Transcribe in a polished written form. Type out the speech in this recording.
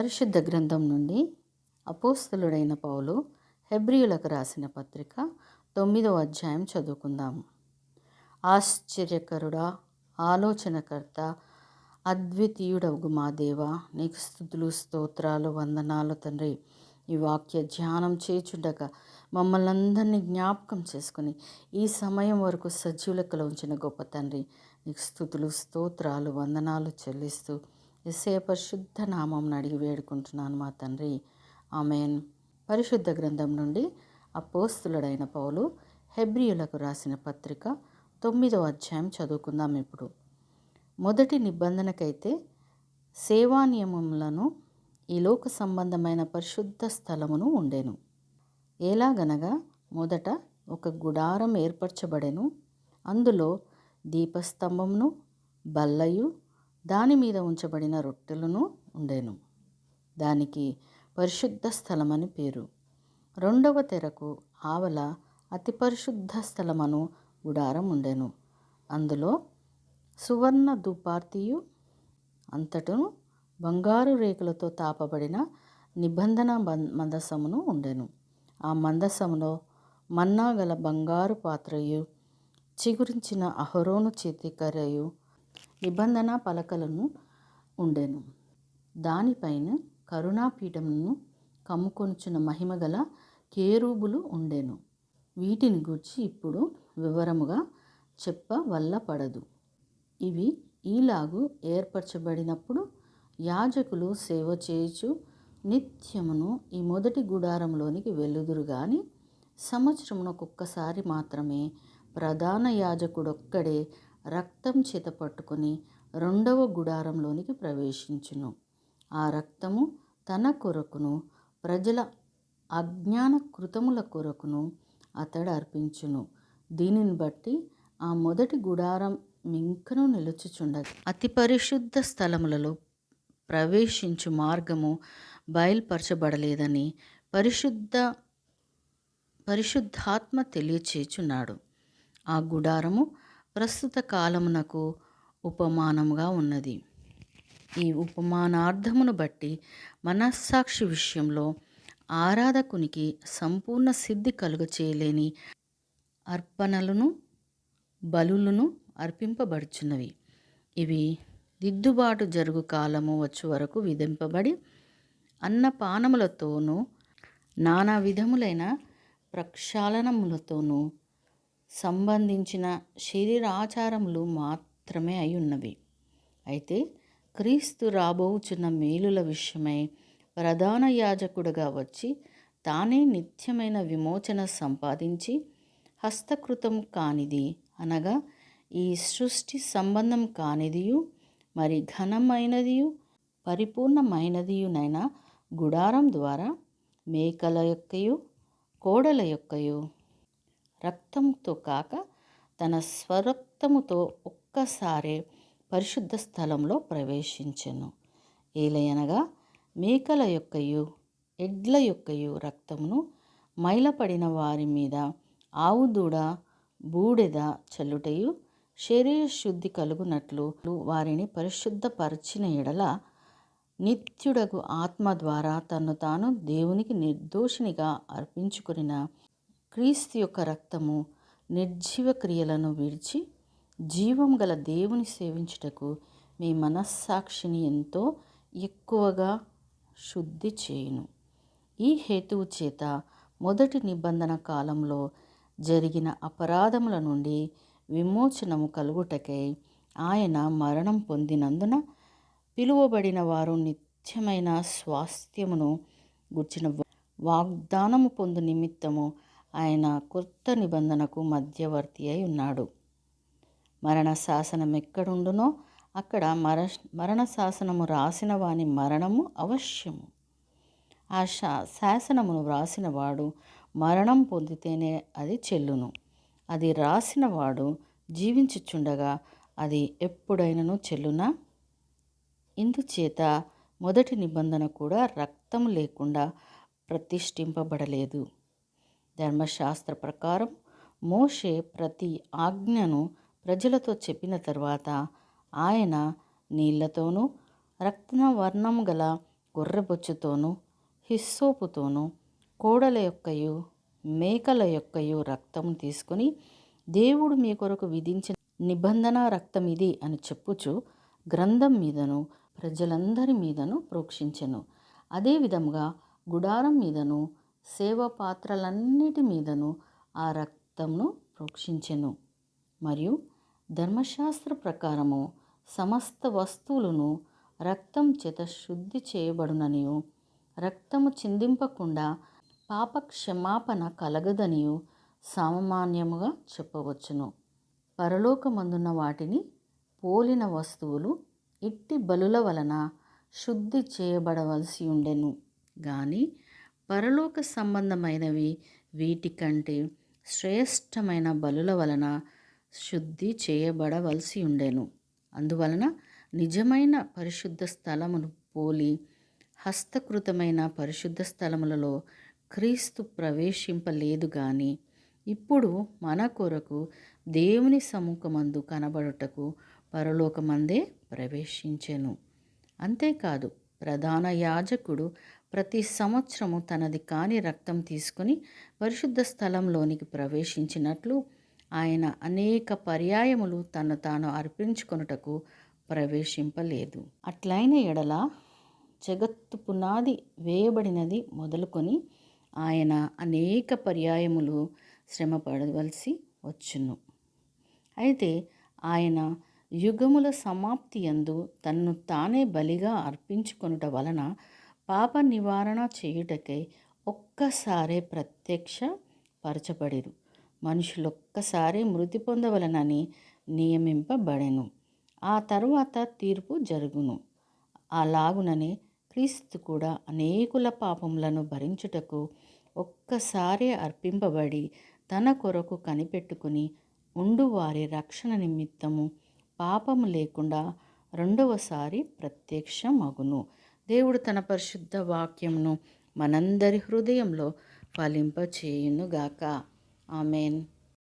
పరిశుద్ధ గ్రంథం నుండి అపోస్తలుడైన పౌలు హెబ్రీయులకు రాసిన పత్రిక 9వ అధ్యాయం చదువుకుందాం. ఆశ్చర్యకరుడా, ఆలోచనకర్త, అద్వితీయుడవు మా దేవా, నీకు స్తుతులు, స్తోత్రాలు, వందనాలు తండ్రి. ఈ వాక్య ధ్యానం చేచుండగా మమ్మల్ని అందరినీ జ్ఞాపకం చేసుకుని ఈ సమయం వరకు సజీవులకలో ఉంచిన గొప్ప తండ్రి, నీకు స్తుతులు, స్తోత్రాలు, వందనాలు చెల్లిస్తూ యేసయ్య పరిశుద్ధ నామం అడిగి వేడుకుంటున్నాను మా తండ్రి, ఆమెన్. పరిశుద్ధ గ్రంథం నుండి అపోస్తలుడైన పౌలు హెబ్రీయులకు రాసిన పత్రిక 9వ అధ్యాయం చదువుకుందాం. ఇప్పుడు మొదటి నిబంధనకైతే సేవా నియమములను ఈ లోక సంబంధమైన పరిశుద్ధ స్థలమును ఉండెను. ఎలాగనగా మొదట ఒక గుడారం ఏర్పరచబడెను, అందులో దీపస్తంభమును, బల్లయు, దాని మీద ఉంచబడిన రొట్టెలను ఉండెను. దానికి పరిశుద్ధ స్థలమని పేరు. రెండవ తెరకు ఆవల అతి పరిశుద్ధ స్థలమను గుడారం ఉండెను. అందులో సువర్ణ ధూపార్తియు అంతటను బంగారు రేకులతో తాపబడిన నిబంధన మందసమును ఉండెను. ఆ మందసములో మన్నా గల బంగారు పాత్రయు, చిగురించిన అహరోను చేతికర్రయు, నిబంధన పలకలను ఉండెను. దానిపైన కరుణాపీఠమును కమ్ముకొనుచున్న మహిమగల కేరూబులు ఉండెను. వీటిని గూర్చి ఇప్పుడు వివరముగా చెప్పవల్లపడదు. ఇవి ఈలాగు ఏర్పరచబడినప్పుడు యాజకులు సేవ చేయుచు నిత్యమును ఈ మొదటి గుడారంలోనికి వెళ్ళుదురు గాని సంవత్సరమునకొక్కసారి మాత్రమే ప్రధాన యాజకుడొక్కడే రక్తం చేత పట్టుకొని రెండవ గుడారంలోనికి ప్రవేశించును. ఆ రక్తము తన కొరకును ప్రజల అజ్ఞాన కృతముల కొరకును అతడు అర్పించును. దీనిని బట్టి ఆ మొదటి గుడారం మింకను నిలుచుచుండగా అతి పరిశుద్ధ స్థలములలో ప్రవేశించు మార్గము బయలుపరచబడలేదని పరిశుద్ధాత్మ తెలియచేచున్నాడు. ఆ గుడారము ప్రస్తుత కాలమునకు ఉపమానముగా ఉన్నది. ఈ ఉపమానార్థమును బట్టి మనస్సాక్షి విషయంలో ఆరాధకునికి సంపూర్ణ సిద్ధి కలుగ చేయలేని అర్పణలను, బలులను అర్పింపబడుచున్నవి. ఇవి దిద్దుబాటు జరుగు కాలము వచ్చు వరకు విధింపబడి అన్నపానములతోనూ నానా విధములైన ప్రక్షాళనములతోనూ సంబంధించిన శరీరాచారములు మాత్రమే అయి ఉన్నవి. అయితే క్రీస్తు రాబోచున్న మేలుల విషయమై ప్రధాన యాజకుడుగా వచ్చి తానే నిత్యమైన విమోచన సంపాదించి హస్తకృతం కానిది అనగా ఈ సృష్టి సంబంధం కానిదియు మరి ఘనమైనదియు పరిపూర్ణమైనదియునైన గుడారం ద్వారా మేకల యొక్కయు కోడల యొక్కయు రక్తముతో కాక తన స్వరక్తముతో ఒక్కసారే పరిశుద్ధ స్థలంలో ప్రవేశించెను. ఏలయనగా మేకల యొక్కయు ఎడ్ల యొక్కయు రక్తమును మైలపడిన వారి మీద ఆవు దూడ బూడెద చల్లుటయు శరీర శుద్ధి కలుగునట్లు వారిని పరిశుద్ధపరచిన ఎడల నిత్యుడగు ఆత్మ ద్వారా తన్ను తాను దేవునికి నిర్దోషినిగా అర్పించుకొనిన క్రీస్తు యొక్క రక్తము నిర్జీవ క్రియలను విడిచి జీవం గల దేవుని సేవించుటకు మీ మనస్సాక్షిని ఎంతో ఎక్కువగా శుద్ధి చేయును. ఈ హేతువు చేత మొదటి నిబంధన కాలంలో జరిగిన అపరాధముల నుండి విమోచనము కలుగుటకై ఆయన మరణం పొందినందున పిలువబడిన వారు నిత్యమైన స్వాస్థ్యమును గుర్చిన వాగ్దానము పొందు నిమిత్తము ఆయన కొత్త నిబంధనకు మధ్యవర్తి అయి ఉన్నాడు. మరణ శాసనం ఎక్కడుండునో అక్కడ మరణ శాసనము రాసిన వాని మరణము అవశ్యము. ఆ శాసనమును వ్రాసిన వాడు మరణం పొందితేనే అది చెల్లును. అది రాసిన వాడు జీవించుచుండగా అది ఎప్పుడైనను చెల్లునా? ఇందుచేత మొదటి నిబంధన కూడా రక్తం లేకుండా ప్రతిష్ఠింపబడలేదు. ధర్మశాస్త్ర ప్రకారం మోషే ప్రతి ఆజ్ఞను ప్రజలతో చెప్పిన తర్వాత ఆయన నీళ్లతోనూ రక్తవర్ణం గల గొర్రెబొచ్చుతోనూ హిస్సోపుతోనూ కోడల యొక్కయు మేకల యొక్కయు రక్తము తీసుకొని దేవుడు మీ కొరకు విధించిన నిబంధన రక్తం ఇది అని చెప్పుచు గ్రంథం మీదను ప్రజలందరి మీదను ప్రోక్షించెను. అదేవిధంగా గుడారం మీదను సేవ పాత్రలన్నిటి మీదను ఆ రక్తంను ప్రోక్షించెను. మరియు ధర్మశాస్త్ర ప్రకారము సమస్త వస్తువులను రక్తం చేత శుద్ధి చేయబడుననియు రక్తము చిందింపకుండా పాప క్షమాపణ కలగదనియు సామాన్యముగా చెప్పవచ్చును. పరలోకమందున్న వాటిని పోలిన వస్తువులు ఇట్టి బలుల వలన శుద్ధి చేయబడవలసి ఉండెను గాని పరలోక సంబంధమైనవి వీటికంటే శ్రేష్టమైన బలుల వలన శుద్ధి చేయబడవలసి ఉండెను. అందువలన నిజమైన పరిశుద్ధ స్థలమును పోలి హస్తకృతమైన పరిశుద్ధ స్థలములలో క్రీస్తు ప్రవేశింపలేదు గాని ఇప్పుడు మన కొరకు దేవుని సముఖమందు కనబడుటకు పరలోకమందే ప్రవేశించెను. అంతేకాదు ప్రధాన యాజకుడు ప్రతి సంవత్సరము తనది కాని రక్తం తీసుకుని పరిశుద్ధ స్థలంలోనికి ప్రవేశించినట్లు ఆయన అనేక పర్యాయములు తను తాను అర్పించుకొనుటకు ప్రవేశింపలేదు. అట్లైన ఎడల జగత్తు పునాది వేయబడినది మొదలుకొని ఆయన అనేక పర్యాయములు శ్రమపడవలసి వచ్చును. అయితే ఆయన యుగముల సమాప్తి యందు తన్ను తానే బలిగా అర్పించుకొనుట వలన పాప నివారణ చేయుటకై ఒక్కసారే ప్రత్యక్ష పరచబడిరు. మనుషులొక్కసారి మృతి పొందవలనని నియమింపబడెను. ఆ తరువాత తీర్పు జరుగును. అలాగుననే క్రీస్తు కూడా అనేకుల పాపములను భరించుటకు ఒక్కసారి అర్పింపబడి తన కొరకు కనిపెట్టుకుని ఉండు వారి రక్షణ నిమిత్తము పాపము లేకుండా రెండవసారి ప్రత్యక్షమగును. దేవుడు తన పరిశుద్ధ వాక్యమును మనందరి హృదయంలో ఫలింపచేయునుగాక. ఆమెన్.